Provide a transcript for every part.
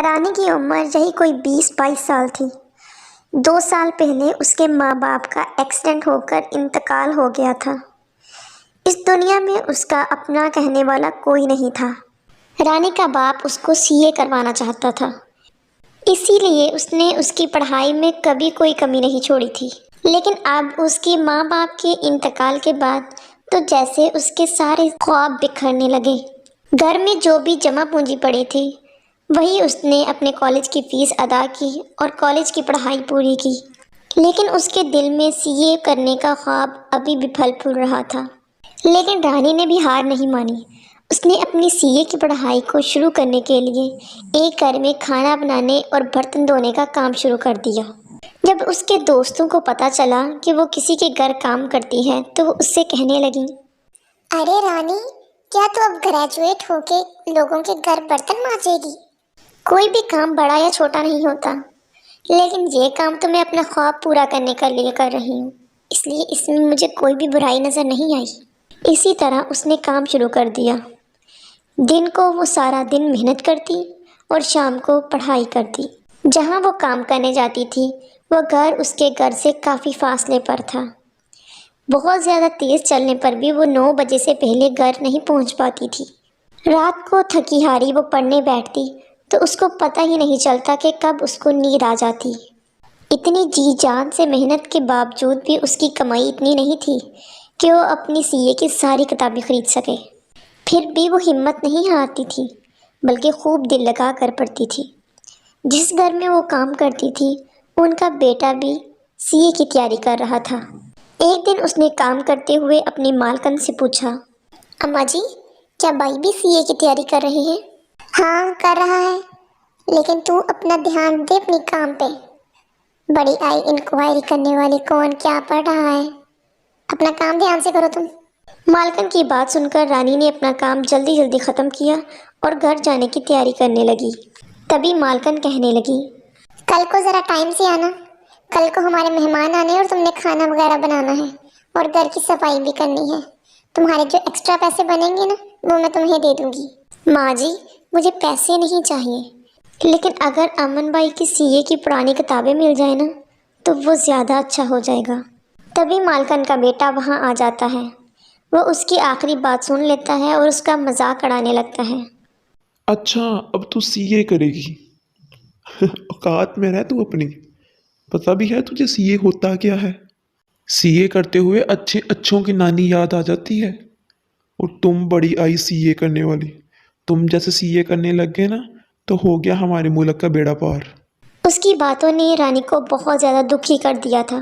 رانی کی عمر یہی کوئی 20-22 سال تھی۔ 2 سال پہلے اس کے ماں باپ کا ایکسیڈنٹ ہو کر انتقال ہو گیا تھا۔ اس دنیا میں اس کا اپنا کہنے والا کوئی نہیں تھا۔ رانی کا باپ اس کو CA کروانا چاہتا تھا، اسی لیے اس نے اس کی پڑھائی میں کبھی کوئی کمی نہیں چھوڑی تھی۔ لیکن اب اس کے ماں باپ کے انتقال کے بعد تو جیسے اس کے سارے خواب بکھرنے لگے۔ گھر میں جو بھی جمع پونجی پڑی تھی وہی اس نے اپنے کالج کی فیس ادا کی اور کالج کی پڑھائی پوری کی۔ لیکن اس کے دل میں CA کرنے کا خواب ابھی بھی پھل پھول رہا تھا۔ لیکن رانی نے بھی ہار نہیں مانی۔ اس نے اپنی CA کی پڑھائی کو شروع کرنے کے لیے ایک گھر میں کھانا بنانے اور برتن دھونے کا کام شروع کر دیا۔ جب اس کے دوستوں کو پتہ چلا کہ وہ کسی کے گھر کام کرتی ہے تو وہ اس سے کہنے لگیں، ارے رانی، کیا تو اب گریجویٹ ہو کے لوگوں کے گھر برتن مانجے گی؟ کوئی بھی کام بڑا یا چھوٹا نہیں ہوتا، لیکن یہ کام تو میں اپنا خواب پورا کرنے کے لیے کر رہی ہوں، اس لیے اس میں مجھے کوئی بھی برائی نظر نہیں آئی۔ اسی طرح اس نے کام شروع کر دیا۔ دن کو وہ سارا دن محنت کرتی اور شام کو پڑھائی کرتی۔ جہاں وہ کام کرنے جاتی تھی وہ گھر اس کے گھر سے کافی فاصلے پر تھا۔ بہت زیادہ تیز چلنے پر بھی وہ 9 بجے سے پہلے گھر نہیں پہنچ پاتی تھی۔ رات کو تھکی ہاری وہ پڑھنے بیٹھتی تو اس کو پتہ ہی نہیں چلتا کہ کب اس کو نیند آ جاتی۔ اتنی جی جان سے محنت کے باوجود بھی اس کی کمائی اتنی نہیں تھی کہ وہ اپنی CA کی ساری کتابیں خرید سکے۔ پھر بھی وہ ہمت نہیں ہارتی تھی، بلکہ خوب دل لگا کر پڑھتی تھی۔ جس گھر میں وہ کام کرتی تھی ان کا بیٹا بھی CA کی تیاری کر رہا تھا۔ ایک دن اس نے کام کرتے ہوئے اپنی مالکن سے پوچھا، اماں جی، کیا بھائی بھی CA کی تیاری کر رہے ہیں؟ ہاں، کر رہا ہے، لیکن تو اپنا دھیان دے اپنے کام پہ۔ بڑی آئی انکوائری کرنے والی کون کیا پڑھ رہا ہے؟ اپنا کام دھیان سے کرو تم۔ مالکن کی بات سن کر رانی نے اپنا کام جلدی جلدی ختم کیا اور گھر جانے کی تیاری کرنے لگی۔ تبھی مالکن کہنے لگی، کل کو ذرا ٹائم سے آنا، کل کو ہمارے مہمان آنے اور تم نے کھانا وغیرہ بنانا ہے اور گھر کی صفائی بھی کرنی ہے۔ تمہارے جو ایکسٹرا پیسے بنیں گے نا وہ میں تمہیں دے دوں گی۔ ماں جی، مجھے پیسے نہیں چاہیے، لیکن اگر امن بھائی کی CA کی پرانی کتابیں مل جائیں نا تو وہ زیادہ اچھا ہو جائے گا۔ تبھی مالکن کا بیٹا وہاں آ جاتا ہے۔ وہ اس کی آخری بات سن لیتا ہے اور اس کا مذاق اڑانے لگتا ہے۔ اچھا، اب تو CA کرے گی؟ اوقات میں رہ تو اپنی، پتہ بھی ہے تجھے CA ہوتا کیا ہے؟ CA کرتے ہوئے اچھوں کی نانی یاد آ جاتی ہے، اور تم بڑی آئی CA کرنے والی۔ تم جیسے CA کرنے لگ گئے نا تو ہو گیا ہمارے ملک کا بیڑا پار۔ اس کی باتوں نے رانی کو بہت زیادہ دکھی کر دیا تھا۔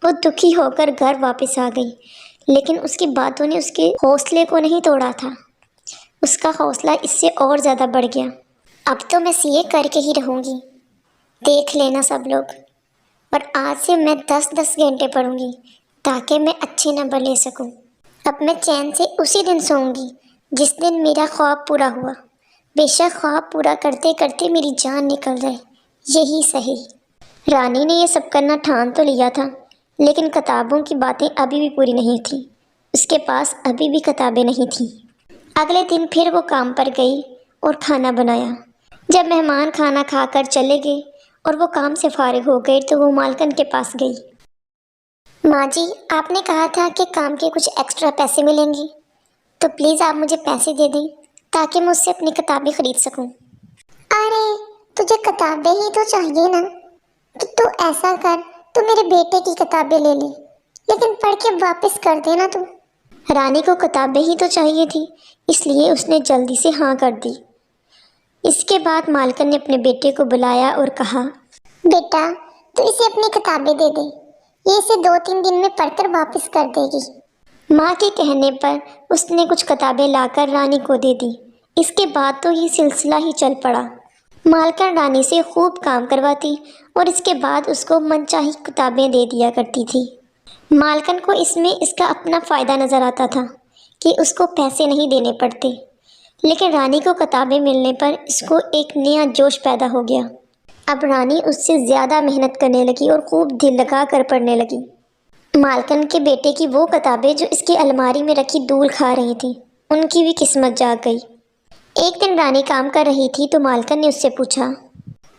وہ دکھی ہو کر گھر واپس آ گئی، لیکن اس کی باتوں نے اس کے حوصلے کو نہیں توڑا تھا۔ اس کا حوصلہ اس سے اور زیادہ بڑھ گیا۔ اب تو میں CA کر کے ہی رہوں گی، دیکھ لینا سب لوگ، اور آج سے میں 10 گھنٹے پڑھوں گی تاکہ میں اچھے نمبر لے سکوں۔ اب میں چین سے اسی دن سوؤں گی جس دن میرا خواب پورا ہوا، بے شک خواب پورا کرتے کرتے میری جان نکل جائے، یہی صحیح۔ رانی نے یہ سب کرنا ٹھان تو لیا تھا، لیکن کتابوں کی باتیں ابھی بھی پوری نہیں تھیں۔ اس کے پاس ابھی بھی کتابیں نہیں تھیں۔ اگلے دن پھر وہ کام پر گئی اور کھانا بنایا۔ جب مہمان کھانا کھا کر چلے گئے اور وہ کام سے فارغ ہو گئے تو وہ مالکن کے پاس گئی۔ ماں جی، آپ نے کہا تھا کہ کام کے کچھ ایکسٹرا پیسے ملیں گے، تو پلیز آپ مجھے پیسے دے دیں تاکہ میں اس سے اپنی کتابیں خرید سکوں۔ ارے تجھے کتابیں ہی تو چاہیے نا، تو ایسا کر، تو میرے بیٹے کی کتابیں لے لے، لیکن پڑھ کے واپس کر دینا تو۔ رانی کو کتابیں ہی تو چاہیے تھی، اس لیے اس نے جلدی سے ہاں کر دی۔ اس کے بعد مالکن نے اپنے بیٹے کو بلایا اور کہا، بیٹا، تو اسے اپنی کتابیں دے دے، یہ اسے 2-3 دن میں پڑھ کر واپس کر دے گی۔ ماں کے کہنے پر اس نے کچھ کتابیں لا کر رانی کو دے دی۔ اس کے بعد تو یہ سلسلہ ہی چل پڑا۔ مالکن رانی سے خوب کام کرواتی اور اس کے بعد اس کو من چاہی کتابیں دے دیا کرتی تھی۔ مالکن کو اس میں اس کا اپنا فائدہ نظر آتا تھا کہ اس کو پیسے نہیں دینے پڑتے، لیکن رانی کو کتابیں ملنے پر اس کو ایک نیا جوش پیدا ہو گیا۔ اب رانی اس سے زیادہ محنت کرنے لگی اور خوب دل لگا کر پڑھنے لگی۔ مالکن کے بیٹے کی وہ کتابیں جو اس کی الماری میں رکھی دھول کھا رہی تھیں، ان کی بھی قسمت جاگ گئی۔ ایک دن رانی کام کر رہی تھی تو مالکن نے اس سے پوچھا،